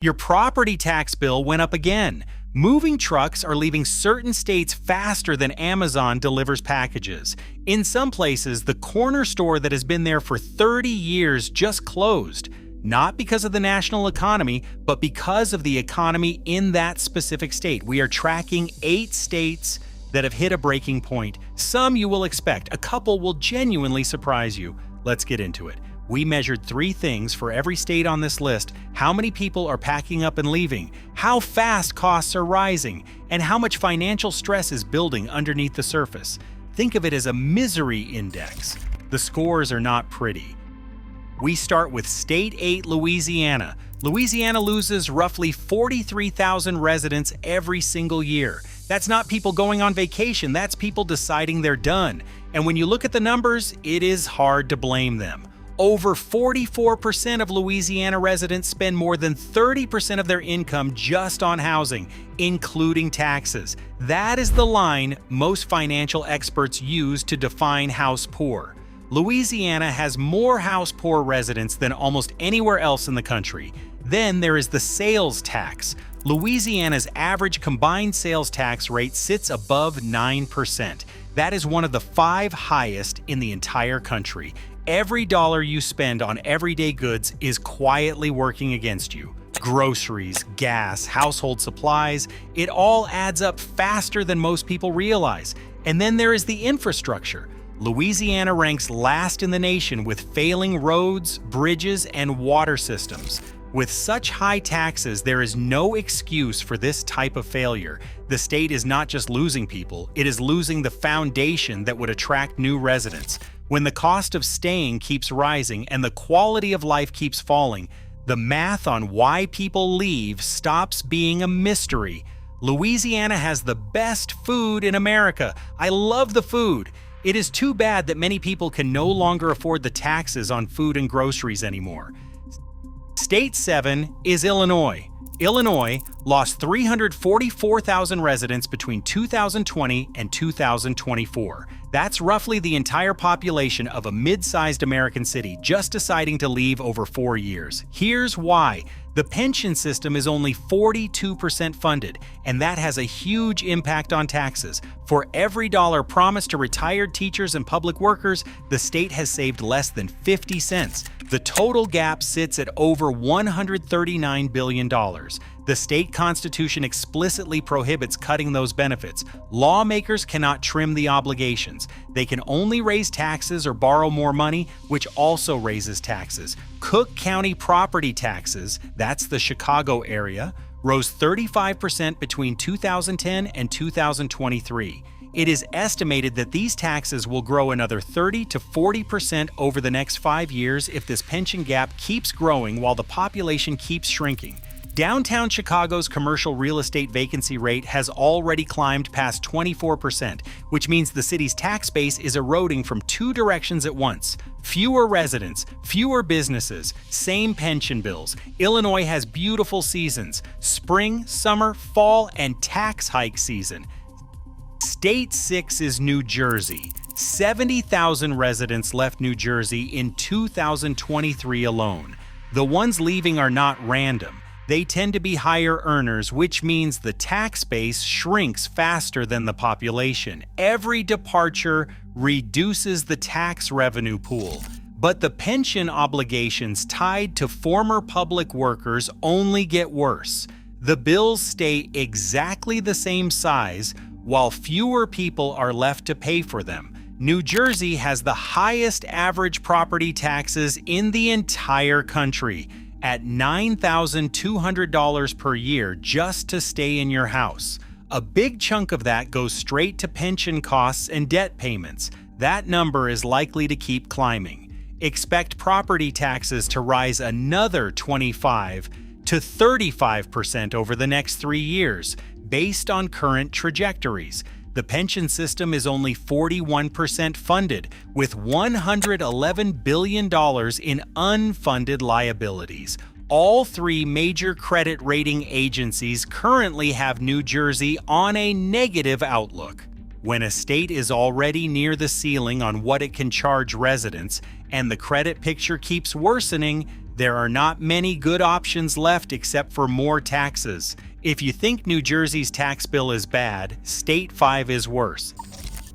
Your property tax bill went up again. Moving trucks are leaving certain states faster than Amazon delivers packages. In some places, the corner store that has been there for 30 years just closed. Not because of the national economy, but because of the economy in that specific state. We are tracking 8 states that have hit a breaking point. Some you will expect, a couple will genuinely surprise you. Let's get into it. We measured 3 things for every state on this list: how many people are packing up and leaving, how fast costs are rising, and how much financial stress is building underneath the surface. Think of it as a misery index. The scores are not pretty. We start with State 8, Louisiana. Louisiana loses roughly 43,000 residents every single year. That's not people going on vacation, that's people deciding they're done. And when you look at the numbers, it is hard to blame them. Over 44% of Louisiana residents spend more than 30% of their income just on housing, including taxes. That is the line most financial experts use to define house poor. Louisiana has more house poor residents than almost anywhere else in the country. Then there is the sales tax. Louisiana's average combined sales tax rate sits above 9%. That is one of the 5 highest in the entire country. Every dollar you spend on everyday goods is quietly working against you. Groceries, gas, household supplies, it all adds up faster than most people realize. And then there is the infrastructure. Louisiana ranks last in the nation with failing roads, bridges, and water systems. With such high taxes, there is no excuse for this type of failure. The state is not just losing people, it is losing the foundation that would attract new residents. When the cost of staying keeps rising and the quality of life keeps falling, the math on why people leave stops being a mystery. Louisiana has the best food in America. I love the food. It is too bad that many people can no longer afford the taxes on food and groceries anymore. State 7 is Illinois. Illinois lost 344,000 residents between 2020 and 2024. That's roughly the entire population of a mid-sized American city just deciding to leave over 4 years. Here's why. The pension system is only 42% funded, and that has a huge impact on taxes. For every dollar promised to retired teachers and public workers, the state has saved less than 50 cents. The total gap sits at over $139 billion. The state constitution explicitly prohibits cutting those benefits. Lawmakers cannot trim the obligations. They can only raise taxes or borrow more money, which also raises taxes. Cook County property taxes, that's the Chicago area, rose 35% between 2010 and 2023. It is estimated that these taxes will grow another 30 to 40% over the next 5 years if this pension gap keeps growing while the population keeps shrinking. Downtown Chicago's commercial real estate vacancy rate has already climbed past 24%, which means the city's tax base is eroding from 2 directions at once. Fewer residents, fewer businesses, same pension bills. Illinois has beautiful seasons: spring, summer, fall, and tax hike season. State 6 is New Jersey. 70,000 residents left New Jersey in 2023 alone. The ones leaving are not random. They tend to be higher earners, which means the tax base shrinks faster than the population. Every departure reduces the tax revenue pool. But the pension obligations tied to former public workers only get worse. The bills stay exactly the same size, while fewer people are left to pay for them. New Jersey has the highest average property taxes in the entire country, at $9,200 per year just to stay in your house. A big chunk of that goes straight to pension costs and debt payments. That number is likely to keep climbing. Expect property taxes to rise another 25 to 35% over the next 3 years, based on current trajectories. The pension system is only 41% funded, with $111 billion in unfunded liabilities. All 3 major credit rating agencies currently have New Jersey on a negative outlook. When a state is already near the ceiling on what it can charge residents, and the credit picture keeps worsening, There are not many good options left except for more taxes. If you think New Jersey's tax bill is bad, State 5 is worse.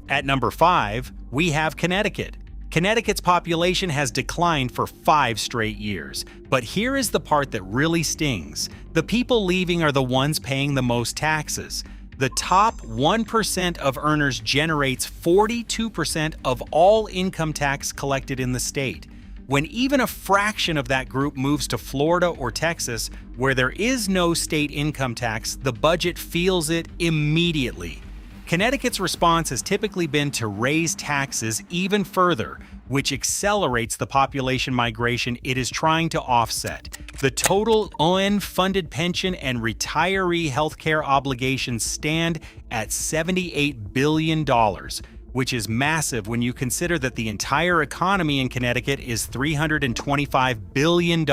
At number 5, we have Connecticut. Connecticut's population has declined for 5 straight years. But here is the part that really stings. The people leaving are the ones paying the most taxes. The top 1% of earners generates 42% of all income tax collected in the state. When even a fraction of that group moves to Florida or Texas, where there is no state income tax, the budget feels it immediately. Connecticut's response has typically been to raise taxes even further, which accelerates the population migration it is trying to offset. The total unfunded pension and retiree healthcare obligations stand at $78 billion, which is massive when you consider that the entire economy in Connecticut is $325 billion.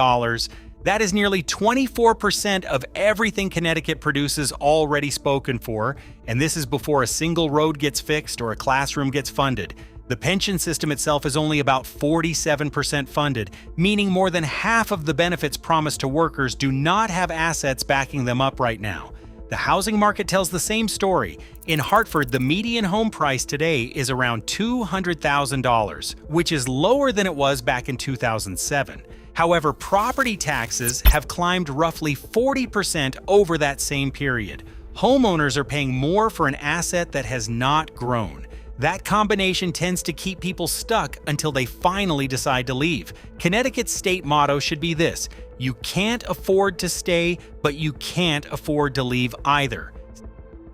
That is nearly 24% of everything Connecticut produces already spoken for, and this is before a single road gets fixed or a classroom gets funded. The pension system itself is only about 47% funded, meaning more than half of the benefits promised to workers do not have assets backing them up right now. The housing market tells the same story. In Hartford, the median home price today is around $200,000, which is lower than it was back in 2007. However, property taxes have climbed roughly 40% over that same period. Homeowners are paying more for an asset that has not grown. That combination tends to keep people stuck until they finally decide to leave. Connecticut's state motto should be this: you can't afford to stay, but you can't afford to leave either.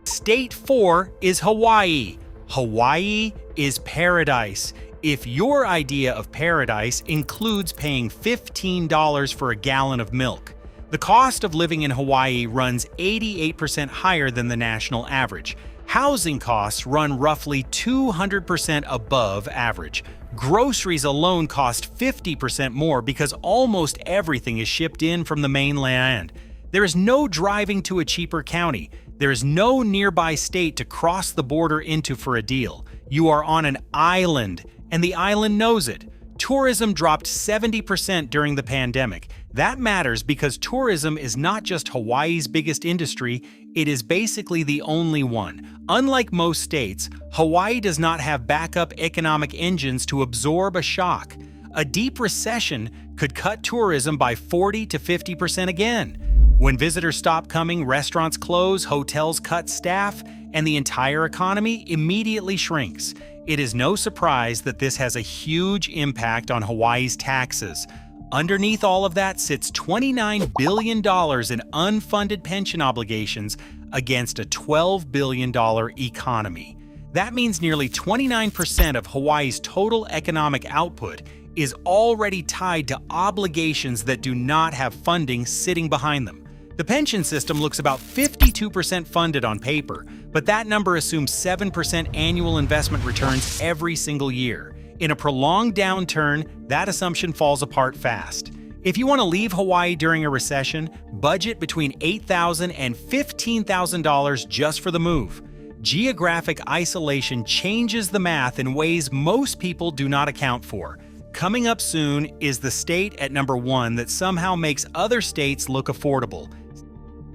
State 4 is Hawaii. Hawaii is paradise. If your idea of paradise includes paying $15 for a gallon of milk. The cost of living in Hawaii runs 88% higher than the national average. Housing costs run roughly 200% above average. Groceries alone cost 50% more because almost everything is shipped in from the mainland. There is no driving to a cheaper county. There is no nearby state to cross the border into for a deal. You are on an island, and the island knows it. Tourism dropped 70% during the pandemic. That matters because tourism is not just Hawaii's biggest industry, it is basically the only one. Unlike most states, Hawaii does not have backup economic engines to absorb a shock. A deep recession could cut tourism by 40 to 50% again. When visitors stop coming, restaurants close, hotels cut staff, and the entire economy immediately shrinks. It is no surprise that this has a huge impact on Hawaii's taxes. Underneath all of that sits $29 billion in unfunded pension obligations against a $12 billion economy. That means nearly 29% of Hawaii's total economic output is already tied to obligations that do not have funding sitting behind them. The pension system looks about 52% funded on paper, but that number assumes 7% annual investment returns every single year. In a prolonged downturn, that assumption falls apart fast. If you want to leave Hawaii during a recession, budget between $8,000 and $15,000 just for the move. Geographic isolation changes the math in ways most people do not account for. Coming up soon is the state at number 1 that somehow makes other states look affordable.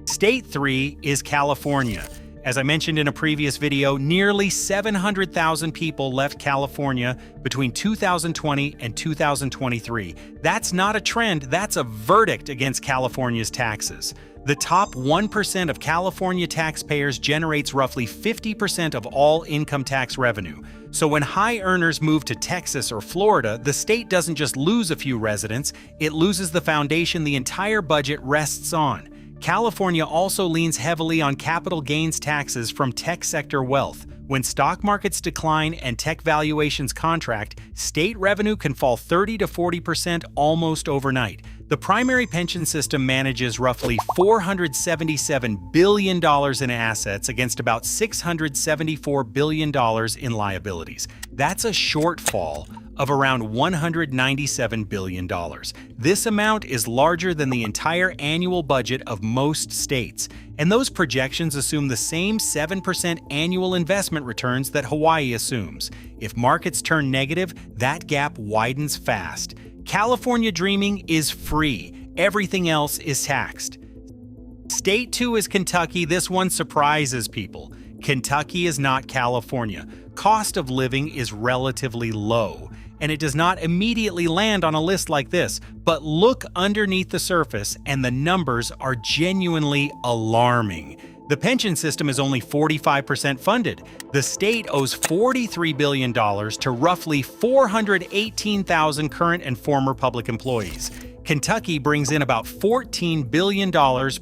State 3 is California. As I mentioned in a previous video, nearly 700,000 people left California between 2020 and 2023. That's not a trend, that's a verdict against California's taxes. The top 1% of California taxpayers generates roughly 50% of all income tax revenue. So when high earners move to Texas or Florida, the state doesn't just lose a few residents, it loses the foundation the entire budget rests on. California also leans heavily on capital gains taxes from tech sector wealth. When stock markets decline and tech valuations contract, state revenue can fall 30 to 40% almost overnight. The primary pension system manages roughly $477 billion in assets against about $674 billion in liabilities. That's a shortfall of around $197 billion. This amount is larger than the entire annual budget of most states, and those projections assume the same 7% annual investment returns that Hawaii assumes. If markets turn negative, that gap widens fast. California dreaming is free. Everything else is taxed. State 2 is Kentucky. This one surprises people. Kentucky is not California. Cost of living is relatively low, and it does not immediately land on a list like this, but look underneath the surface and the numbers are genuinely alarming. The pension system is only 45% funded. The state owes $43 billion to roughly 418,000 current and former public employees. Kentucky brings in about $14 billion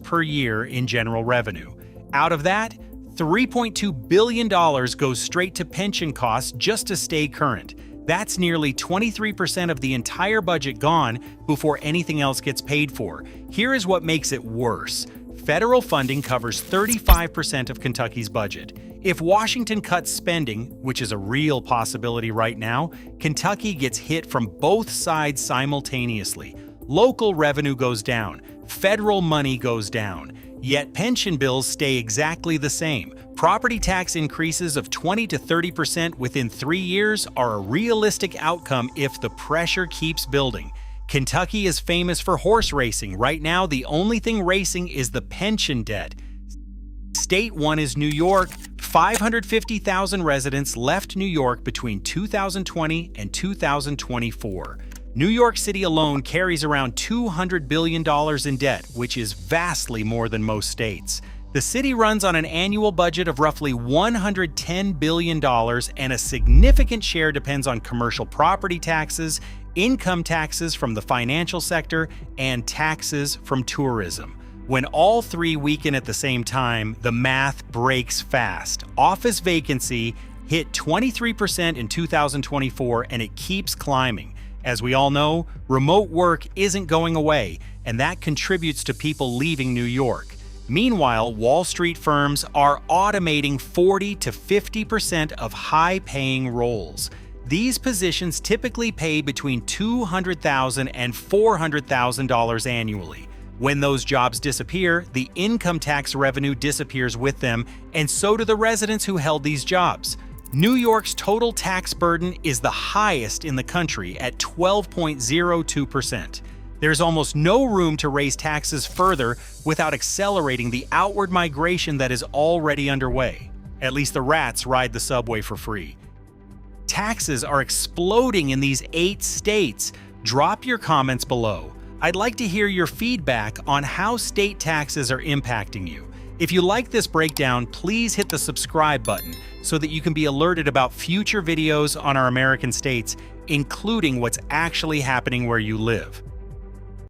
per year in general revenue. Out of that, $3.2 billion goes straight to pension costs just to stay current. That's nearly 23% of the entire budget gone before anything else gets paid for. Here is what makes it worse. Federal funding covers 35% of Kentucky's budget. If Washington cuts spending, which is a real possibility right now, Kentucky gets hit from both sides simultaneously. Local revenue goes down, federal money goes down, yet pension bills stay exactly the same. Property tax increases of 20 to 30% within 3 years are a realistic outcome if the pressure keeps building. Kentucky is famous for horse racing. Right now, the only thing racing is the pension debt. State 1 is New York. 550,000 residents left New York between 2020 and 2024. New York City alone carries around $200 billion in debt, which is vastly more than most states. The city runs on an annual budget of roughly $110 billion, and a significant share depends on commercial property taxes, income taxes from the financial sector, and taxes from tourism. When all three weaken at the same time, the math breaks fast. Office vacancy hit 23% in 2024, and it keeps climbing. As we all know, remote work isn't going away, and that contributes to people leaving New York. Meanwhile, Wall Street firms are automating 40 to 50% of high-paying roles. These positions typically pay between $200,000 and $400,000 annually. When those jobs disappear, the income tax revenue disappears with them, and so do the residents who held these jobs. New York's total tax burden is the highest in the country at 12.02%. There's almost no room to raise taxes further without accelerating the outward migration that is already underway. At least the rats ride the subway for free. Taxes are exploding in these 8 states. Drop your comments below. I'd like to hear your feedback on how state taxes are impacting you. If you like this breakdown, please hit the subscribe button so that you can be alerted about future videos on our American states, including what's actually happening where you live.